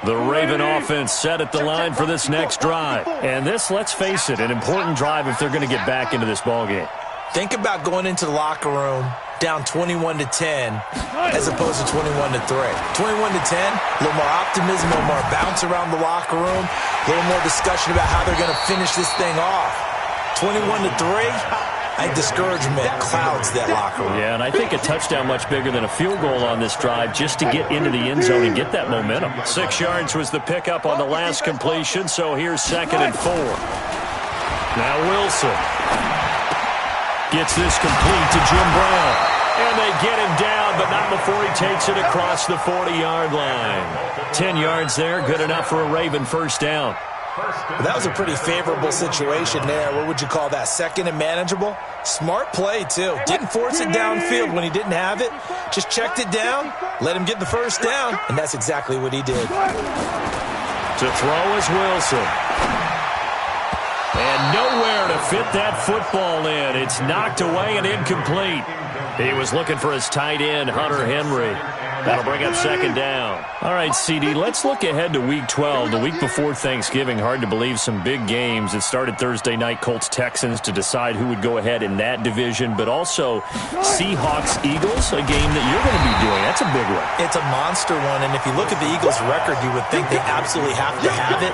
The Raven offense set at the line for this next drive. And this, let's face it, an important drive if they're going to get back into this ballgame. Think about going into the locker room down 21-10 as opposed to 21-3. 21-10, a little more optimism, a little more bounce around the locker room, a little more discussion about how they're going to finish this thing off. 21-3. I think discouragement clouds that locker room. Yeah, and I think a touchdown much bigger than a field goal on this drive just to get into the end zone and get that momentum. 6 yards was the pickup on the last completion, so here's 2nd and 4. Now Wilson gets this complete to Jim Brown. And they get him down, but not before he takes it across the 40-yard line. 10 yards there, good enough for a Raven first down. That was a pretty favorable situation there. What would you call that? 2nd and manageable? Smart play, too. Didn't force it downfield when he didn't have it. Just checked it down, let him get the first down, and that's exactly what he did. To throw is Wilson. And nowhere to fit that football in. It's knocked away and incomplete. He was looking for his tight end, Hunter Henry. That'll bring up 2nd down. All right, CD, let's look ahead to Week 12. The week before Thanksgiving, hard to believe some big games. It started Thursday night, Colts-Texans, to decide who would go ahead in that division, but also Seahawks-Eagles, a game that you're going to be doing. That's a big one. It's a monster one, and if you look at the Eagles' record, you would think they absolutely have to have it.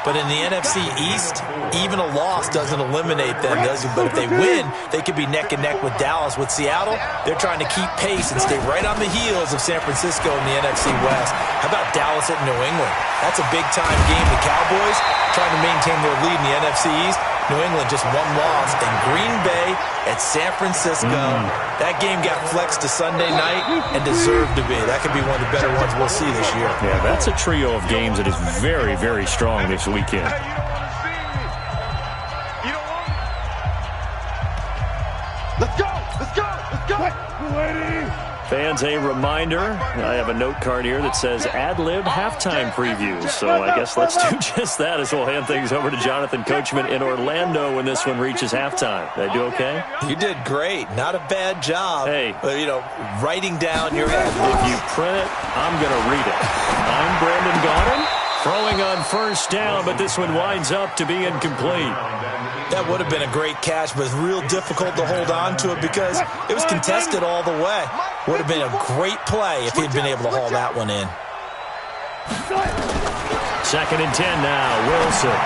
But in the NFC East, even a loss doesn't eliminate them, does it? But if they win, they could be neck and neck with Dallas. With Seattle, they're trying to keep pace and stay right on the heels of San Francisco in the NFC West. How about Dallas at New England? That's a big-time game. The Cowboys trying to maintain their lead in the NFC East. New England just one loss, and Green Bay at San Francisco. That game got flexed to Sunday night and deserved to be. That could be one of the better ones we'll see this year. Yeah, that's a trio of games that is very, very strong this weekend. Let's go! Let's go! Let's go! Fans, a reminder, I have a note card here that says ad-lib halftime previews. So I guess let's do just that as we'll hand things over to Jonathan Coachman in Orlando when this one reaches halftime. Did I do okay? You did great. Not a bad job. Hey. Writing down your ad. If you print it, I'm going to read it. I'm Brandon Gaudin, throwing on first down, but this one winds up to be incomplete. That would have been a great catch, but it's real difficult to hold on to it because it was contested all the way. Would have been a great play if he'd been able to haul that one in. 2nd and 10 now, Wilson.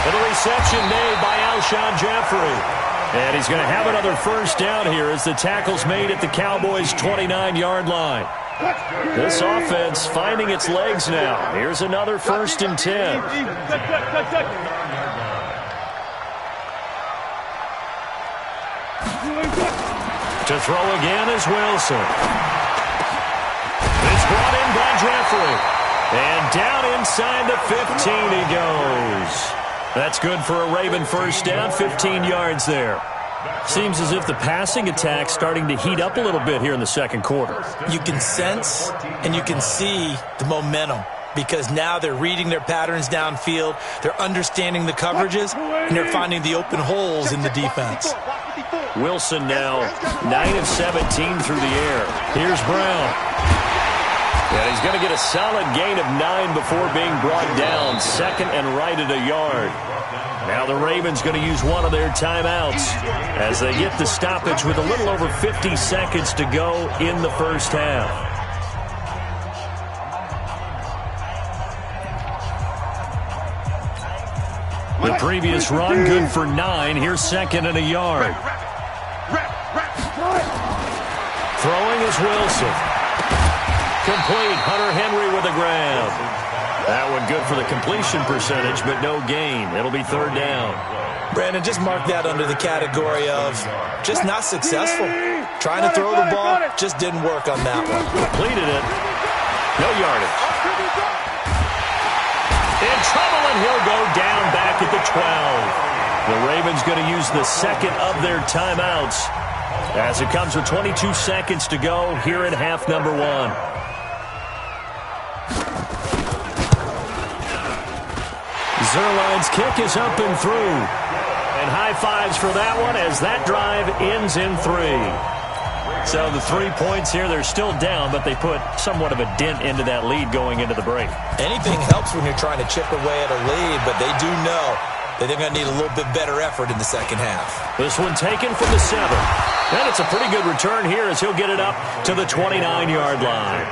And a reception made by Alshon Jeffrey. And he's going to have another first down here as the tackle's made at the Cowboys' 29-yard line. This offense finding its legs now. Here's another 1st and 10. To throw again is Wilson. It's brought in by Jeffrey. And down inside the 15 he goes. That's good for a Raven first down, 15 yards there. Seems as if the passing attack's starting to heat up a little bit here in the second quarter. You can sense and you can see the momentum because now they're reading their patterns downfield, they're understanding the coverages, and they're finding the open holes in the defense. Wilson now 9 of 17 through the air. Here's Brown. And he's going to get a solid gain of 9 before being brought down. 2nd and right at a yard. Now the Ravens going to use one of their timeouts as they get the stoppage with a little over 50 seconds to go in the first half. The previous run good for 9. Here's 2nd and a yard. Throwing is Wilson. Complete. Hunter Henry with a grab. That one good for the completion percentage, but no gain. It'll be 3rd down. Brandon, just mark that under the category of just not successful. Trying to throw the ball, just didn't work on that one. Completed it. No yardage. In trouble, and he'll go down back at the 12. The Ravens going to use the 2nd of their timeouts as it comes with 22 seconds to go here in half number 1. Zerline's kick is up and through. And high fives for that one as that drive ends in 3. So the 3 points here, they're still down, but they put somewhat of a dent into that lead going into the break. Anything helps when you're trying to chip away at a lead, but they do know that they're going to need a little bit better effort in the second half. This one taken from the 7. And it's a pretty good return here as he'll get it up to the 29-yard line.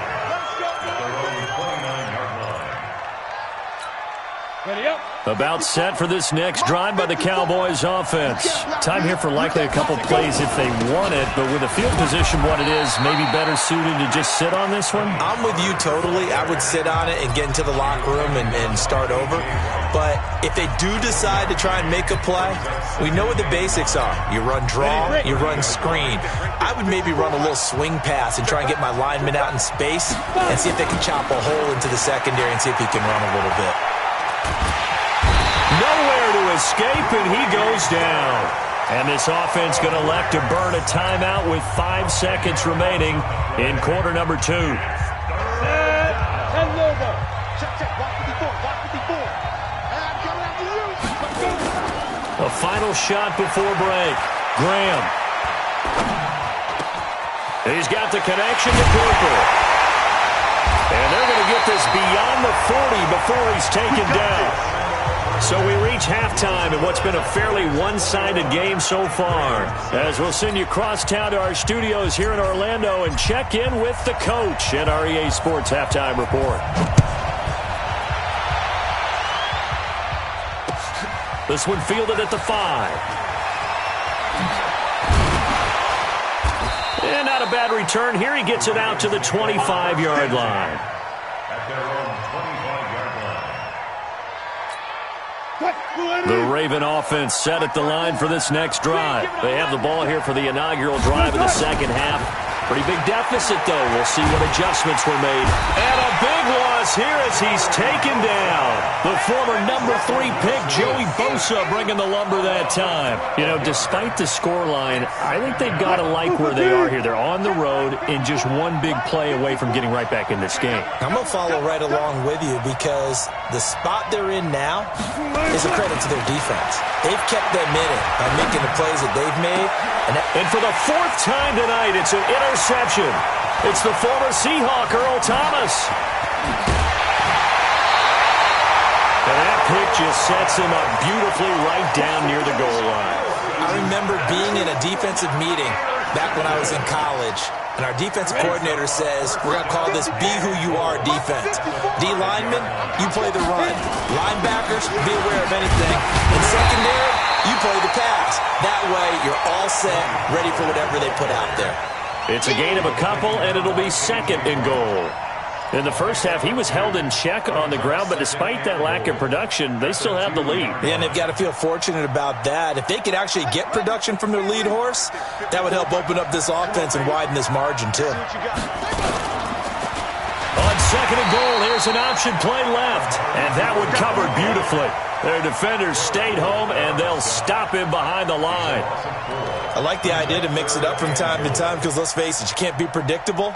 Ready up. About set for this next drive by the Cowboys offense. Time here for likely a couple plays if they want it, but with the field position what it is, maybe better suited to just sit on this one? I'm with you totally. I would sit on it and get into the locker room and start over. But if they do decide to try and make a play, we know what the basics are. You run draw, you run screen. I would maybe run a little swing pass and try and get my lineman out in space and see if they can chop a hole into the secondary and see if he can run a little bit. Nowhere to escape, and he goes down. And this offense going to elect to burn a timeout with 5 seconds remaining in quarter number 2. And logo. Check. Watch 54. And coming after you. Let's go. A final shot before break. Graham. He's got the connection to Cooper. And they're going to get this beyond the 40 before he's taken down. So we reach halftime in what's been a fairly one-sided game so far. As we'll send you across town to our studios here in Orlando and check in with the coach at our EA Sports Halftime Report. This one fielded at the 5. And not a bad return here. He gets it out to the 25-yard line. The Raven offense set at the line for this next drive. They have the ball here for the inaugural drive of the second half. Pretty big deficit, though. We'll see what adjustments were made. And a big loss here as he's taken down. The former number 3 pick, Joey Bosa, bringing the lumber that time. You know, despite the scoreline, I think they've got to like where they are here. They're on the road and just one big play away from getting right back in this game. I'm going to follow right along with you because the spot they're in now is a credit to their defense. They've kept them in it by making the plays that they've made. And for the 4th time tonight, it's an interception. It's the former Seahawk, Earl Thomas. And that pick just sets him up beautifully right down near the goal line. I remember being in a defensive meeting back when I was in college, and our defensive coordinator says, we're going to call this Be Who You Are defense. D linemen, you play the run. Linebackers, be aware of anything. And secondary, you play the pass. That way, you're all set, ready for whatever they put out there. It's a gain of a couple, and it'll be 2nd and goal. In the first half, he was held in check on the ground, but despite that lack of production, they still have the lead. Yeah, and they've got to feel fortunate about that. If they could actually get production from their lead horse, that would help open up this offense and widen this margin, too. On 2nd and goal, here's an option play left, and that one covered beautifully. Their defenders stayed home, and they'll stop him behind the line. I like the idea to mix it up from time to time because, let's face it, you can't be predictable.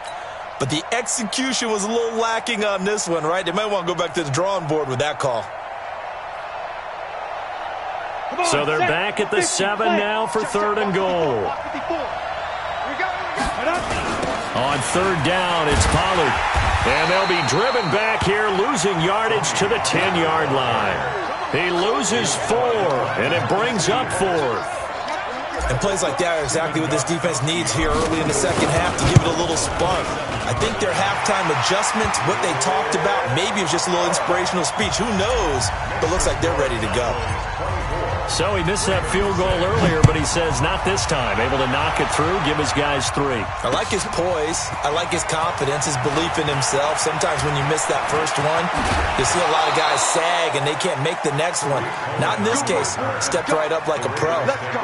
But the execution was a little lacking on this one, right? They might want to go back to the drawing board with that call. So they're back at the 7 now for 3rd and goal. On 3rd down, it's Pollard. And they'll be driven back here, losing yardage to the 10-yard line. He loses 4, and it brings up 4th. And plays like that are exactly what this defense needs here early in the second half to give it a little spark. I think their halftime adjustments, what they talked about, maybe it was just a little inspirational speech. Who knows? But looks like they're ready to go. So he missed that field goal earlier, but he says not this time. Able to knock it through, give his guys 3. I like his poise. I like his confidence, his belief in himself. Sometimes when you miss that first one, you see a lot of guys sag and they can't make the next one. Not in this case. Stepped right up like a pro. Let's go.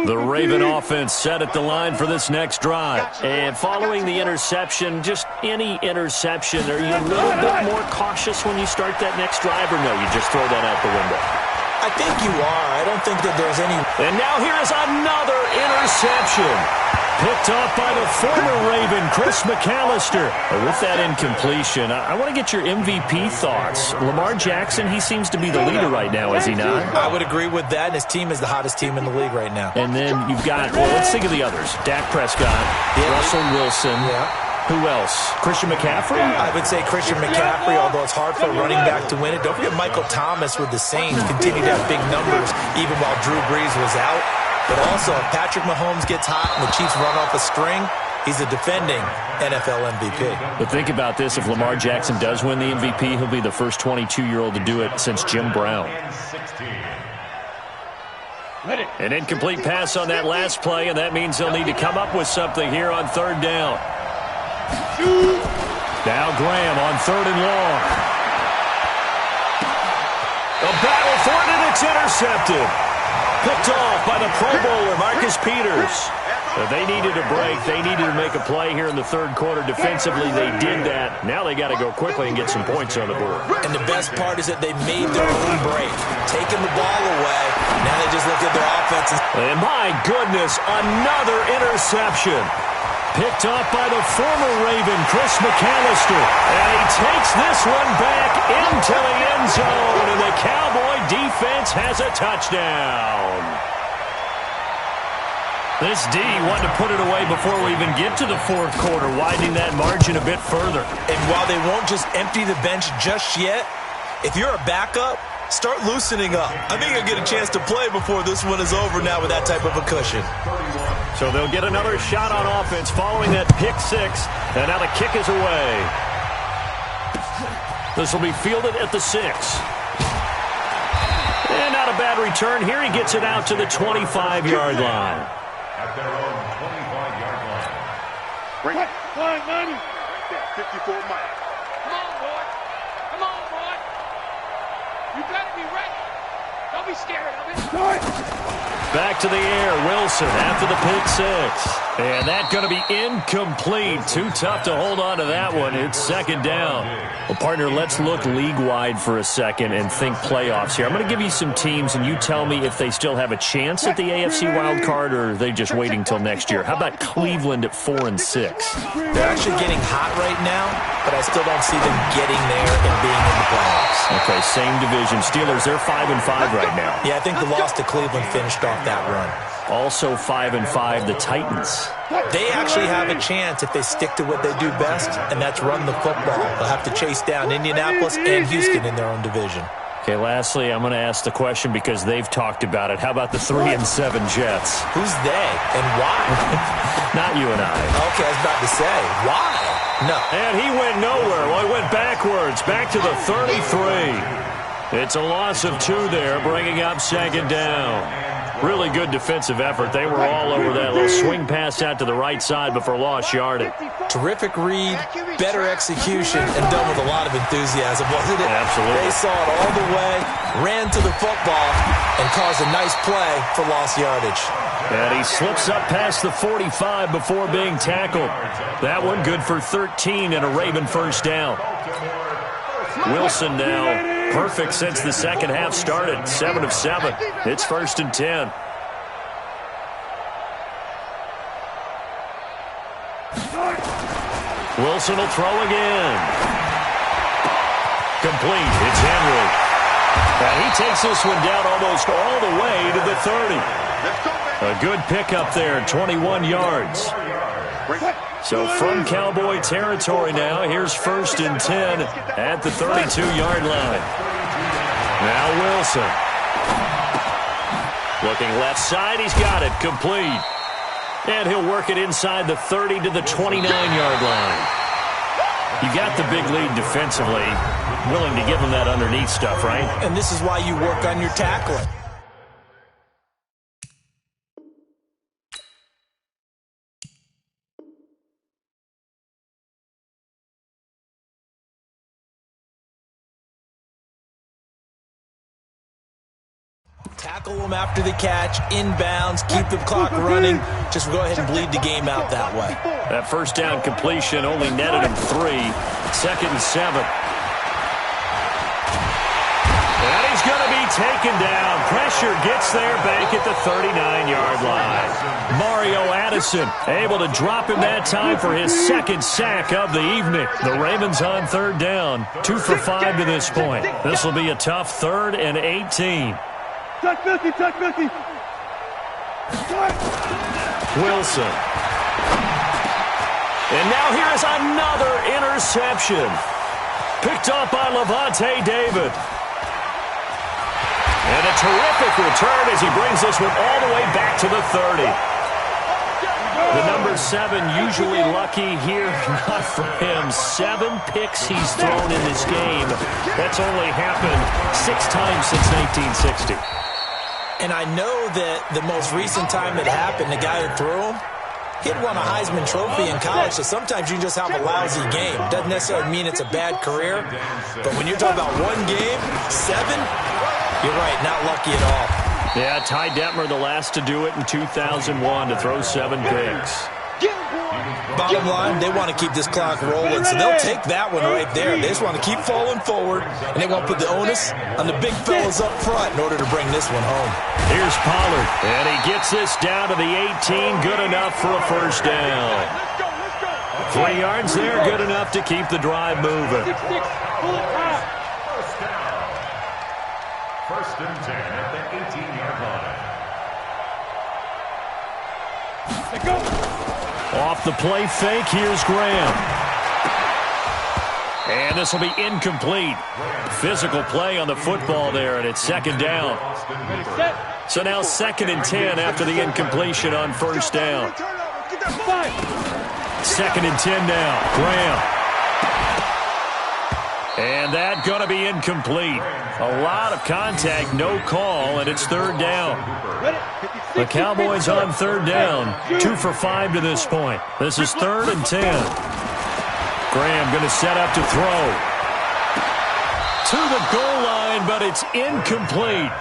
The Raven offense set at the line for this next drive. And following the interception, just any interception, are you a little bit more cautious when you start that next drive, or no, you just throw that out the window? I think you are. I don't think that there's any... And now here is another interception. Picked off by the former Raven, Chris McAllister. With that incompletion, I want to get your MVP thoughts. Lamar Jackson, he seems to be the leader right now, is he not? I would agree with that. His team is the hottest team in the league right now. And then you've got, well, let's think of the others. Dak Prescott, Russell Wilson. Who else? Christian McCaffrey? I would say Christian McCaffrey, although it's hard for a running back to win it. Don't forget Michael Thomas with the Saints continued to have big numbers even while Drew Brees was out. But also, if Patrick Mahomes gets hot and the Chiefs run off a string, he's a defending NFL MVP. But think about this. If Lamar Jackson does win the MVP, he'll be the first 22-year-old to do it since Jim Brown. An incomplete pass on that last play, and that means they'll need to come up with something here on third down. Now Graham on third and long. A battle for it, and it's intercepted. Picked off by the Pro Bowler, Marcus Peters. They needed a break. They needed to make a play here in the third quarter. Defensively, they did that. Now they got to go quickly and get some points on the board. And the best part is that they made their own break, taking the ball away. Now they just look at their offense. And my goodness, another interception. Picked off by the former Raven, Chris McAllister. And he takes this one back into the end zone. And the Cowboy defense has a touchdown. This D wanted to put it away before we even get to the fourth quarter, widening that margin a bit further. And while they won't just empty the bench just yet, if you're a backup, start loosening up. I think you'll get a chance to play before this one is over now with that type of a cushion. So they'll get another shot on offense following that pick six. And now the kick is away. This will be fielded at the 6. And not a bad return. Here he gets it out to the 25-yard line. At their own 25-yard line. Bring it. Right there, 54 miles. Come on, boy. Come on, boy. You better be ready. Don't be scared of it. Back to the air, Wilson after the pick six. And that's going to be incomplete. Too tough to hold on to that one. It's second down. Well, partner, let's look league-wide for a second and think playoffs here. I'm going to give you some teams, and you tell me if they still have a chance at the AFC wild card, or are they just waiting till next year? How about Cleveland at 4-6? They're actually getting hot right now, but I still don't see them getting there and being in the playoffs. Okay, same division. Steelers, they're 5-5 right now. Yeah, I think the loss to Cleveland finished off that run. Also 5-5, the Titans. They actually have a chance if they stick to what they do best, and that's run the football. They'll have to chase down Indianapolis and Houston in their own division. Okay, lastly, I'm going to ask the question because they've talked about it. How about the 3-7 Jets? Who's they and why? Not you and I. Okay, I was about to say, why? No. And he went nowhere. Well, he went backwards, back to the 33. It's a loss of 2 there, bringing up second down. Really good defensive effort. They were all over that little swing pass out to the right side before lost yardage. Terrific read, better execution, and done with a lot of enthusiasm, wasn't it? Absolutely. They saw it all the way, ran to the football, and caused a nice play for lost yardage. And he slips up past the 45 before being tackled. That one good for 13 and a Raven first down. Wilson now perfect since the second half started. 7 of 7. It's 1st and 10. Wilson will throw again. Complete. It's Henry. And he takes this one down almost all the way to the 30. A good pickup there, 21 yards. So from Cowboy territory now, here's 1st and 10 at the 32-yard line. Now Wilson. Looking left side, he's got it, complete. And he'll work it inside the 30 to the 29-yard line. You got the big lead defensively, willing to give him that underneath stuff, right? And this is why you work on your tackling. Tackle them after the catch, inbounds, keep the clock running. Just go ahead and bleed the game out that way. That first down completion only netted him 3. 2nd and 7. And he's going to be taken down. Pressure gets there back at the 39-yard line. Mario Addison able to drop him that time for his second sack of the evening. The Ravens on third down, 2 for 5 to this point. This will be a tough 3rd and 18. Tuck Milky. Wilson. And now here is another interception. Picked up by Levante David. And a terrific return as he brings this one all the way back to the 30. The number 7 usually lucky here. Not for him. 7 picks he's thrown in this game. That's only happened 6 times since 1960. And I know that the most recent time it happened, the guy who threw him, he'd won a Heisman Trophy in college, so sometimes you just have a lousy game. Doesn't necessarily mean it's a bad career, but when you're talking about one game, 7, you're right, not lucky at all. Yeah, Ty Detmer, the last to do it in 2001, to throw 7 picks. Bottom line, they want to keep this clock rolling, so they'll take that one right there. They just want to keep falling forward, and they want to put the onus on the big fellas up front in order to bring this one home. Here's Pollard, and he gets this down to the 18, good enough for a first down. 3 yards there, good enough to keep the drive moving. First and 10 at the 18-yard line. Let's go. Off the play fake, here's Graham. And this will be incomplete. Physical play on the football there, and it's 2nd down. So now 2nd and 10 after the incompletion on first down. 2nd and 10 now. Graham. And that going to be incomplete. A lot of contact, no call, and it's 3rd down. The Cowboys on 3rd down, 2 for 5 to this point. This is 3rd and 10. Graham going to set up to throw. To the goal line, but it's incomplete.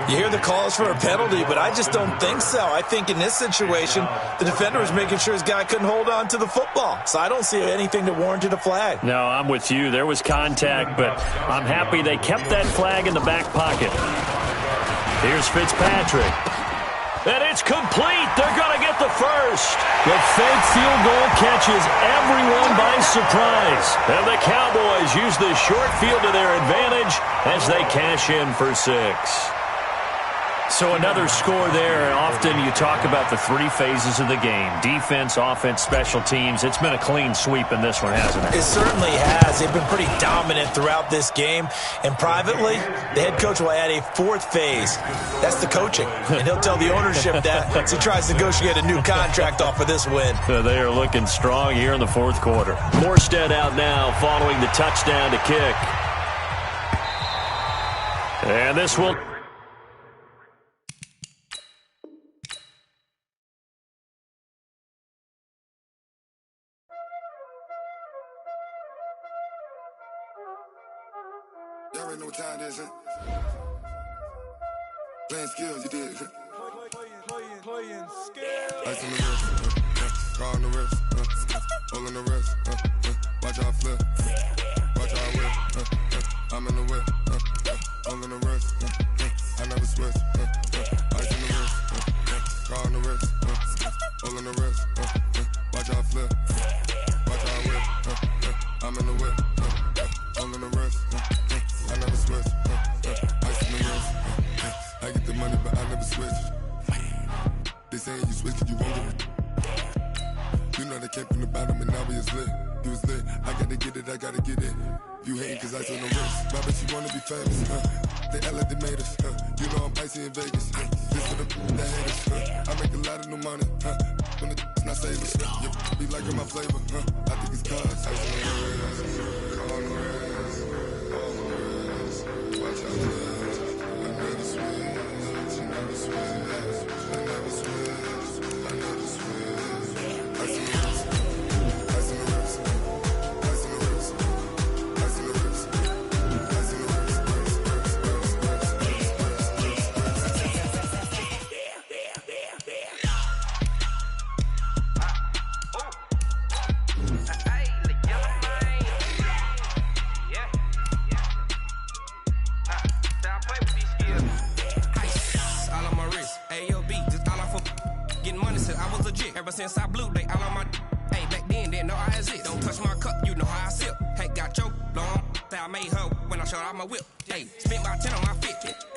You hear the calls for a penalty, but I just don't think so. I think in this situation, the defender was making sure his guy couldn't hold on to the football. So I don't see anything that warranted a flag. No, I'm with you. There was contact, but I'm happy they kept that flag in the back pocket. Here's Fitzpatrick. And it's complete. They're going to get the first. The fake field goal catches everyone by surprise. And the Cowboys use the short field to their advantage as they cash in for 6. So another score there. Often you talk about the 3 phases of the game. Defense, offense, special teams. It's been a clean sweep in this one, hasn't it? It certainly has. They've been pretty dominant throughout this game. And privately, the head coach will add a 4th phase. That's the coaching. And he'll tell the ownership that as he tries to negotiate a new contract off of this win. They are looking strong here in the 4th quarter. Morstead out now following the touchdown to kick. And this will... Y'all already know what time it is, huh? Playing skills, you did. Playing skills. Ice on the wrist, car on the wrist, hole in the wrist, watch how I flip, watch how I whip, I'm in the whip, hole in the wrist, I never switch, ice on the wrist, car on the wrist, hole in the wrist, watch how I flip, watch how I whip, I'm in the whip, hole in the wrist, I never switch, ice in the wrist, I get the money but I never switch. They saying you switch 'cause you won't get it. You know they came from the bottom and now we is lit. You was lit, I gotta get it, I gotta get it. You hating 'cause ice on the wrist. My bitch, you wanna be famous, They act like they made us, You know I'm icy in Vegas, This for the haters, I make a lot of new money, When the not savers, be liking my flavor, I think it's cause ice on the wrist, on the wrist, on the wrist. Watch out, I never switch, I never switch. since I blew, they all on my. Hey, back then, didn't know I exist. Don't touch my cup, you know how I sip. Hey, got your long. I made her when I showed out my whip. Hey, spent about 10 on my 50.